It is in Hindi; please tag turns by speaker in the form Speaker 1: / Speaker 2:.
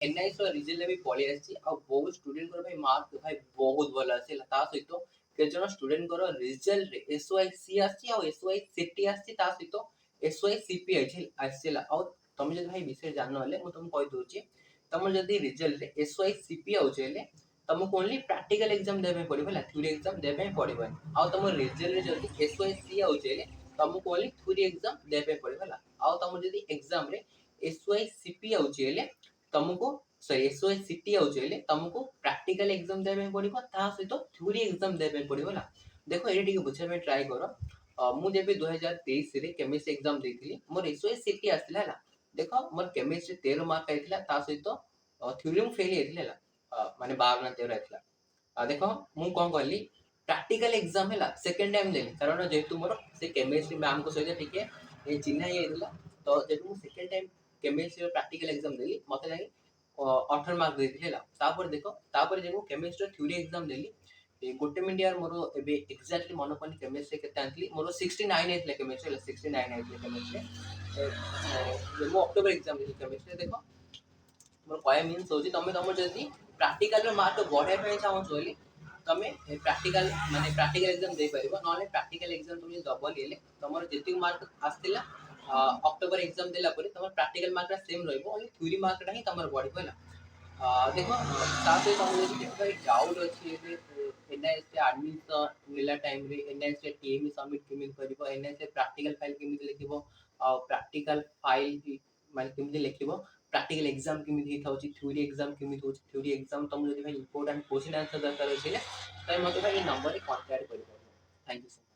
Speaker 1: एनआईएस रिजल्ट भी पळी आसी आ बहुत स्टूडेंट भाई मार्क भाई बहुत भल आसी ता सहित केजन स्टूडेंट रिजल्ट रे एसवाईसी आसी आ एसवाईसीटी आसी ता सहित एसवाईसीपी आसी आ तुम जब भाई विषय जान मु तुमको कहि दोची तुम जदी रिजल्ट रे एसवाईसीपी आउचेले तुमको ओनली प्रैक्टिकल एग्जाम देबे पड़िबला थ्योरी एग्जाम देबे पड़िबन आ तुम रिजल्ट रे जदी एसवाईसी आउचेले तुमको ओनली थ्योरी एग्जाम देबे पड़िबला आ तुम जदी एग्जाम रे एसवाईसीपी आउचेले तुमको सॉरी एसओएससीटी आउचेले तुमको प्रैक्टिकल एग्जाम देबे पड़िबो ता सहित थ्योरी एग्जाम देबे पड़िबला देखो एडी टिके बुझे में ट्राई करो मु जेबे 2023 रे केमिस्ट्री एग्जाम देथिली मोर एसओएससीटी आसिला हला देखो मोर केमिस्ट्री 13 मार्क आइथिला ता सहित थ्योरी में फेल आइथिला माने 12 ना 13 आइथिला देखो मु कोन करली प्रैक्टिकल एग्जाम हला सेकंड टाइम देली कारण जेतु मोर से केमिस्ट्री मैम को सहित टिके ए चिन्हा आइथिला तो जेतु मु second time chemistry practical exam देली मते लागी 18 मार्क देती है तापर देखो तापर जेको केमिस्ट्री थ्योरी एग्जाम देली ए गोटे मिनिट यार मोर एबे एक्जेक्टली मन पड़नी केमिस्ट्री केते आंतली मोर 69 आइतले केमिस्ट्री 69 आइतले केमिस्ट्री मो अक्टोबर एग्जाम देली केमिस्ट्री देखो मोर काय मींस होची तमे तमर जदी प्रैक्टिकल रे मार्क बढ़े पे चाहो छोली तमे प्रैक्टिकल माने प्रैक्टिकल एग्जाम दे परिबो नले प्रैक्टिकल एग्जाम तुम डबल लेले तमर जति मार्क आस्तिला अक्टोबर एग्जाम देला परे तमर प्रैक्टिकल मार्क सेम रहइबो ओनली थ्योरी मार्क ही तमर बढ़ी पला देखो तासे तुम जदी कोई डाउट अछि एबे एनआईएस के एडमिशन मिला टाइम रे एनआईएस के टीएम सबमिट केमिति करिवो एनआईएस के प्रैक्टिकल फाइल केमिति लिखिवो प्रैक्टिकल फाइल माने केमिति लिखिवो प्रैक्टिकल एग्जाम केमिति हिथाउची थ्योरी एग्जाम केमिति होची थ्योरी एग्जाम तुम जदी भाई इंपोर्टेंट क्वेश्चन आंसर दरकार अछि ले तय मते भाई नंबर रे कांटेक्ट करिवो थैंक यू सो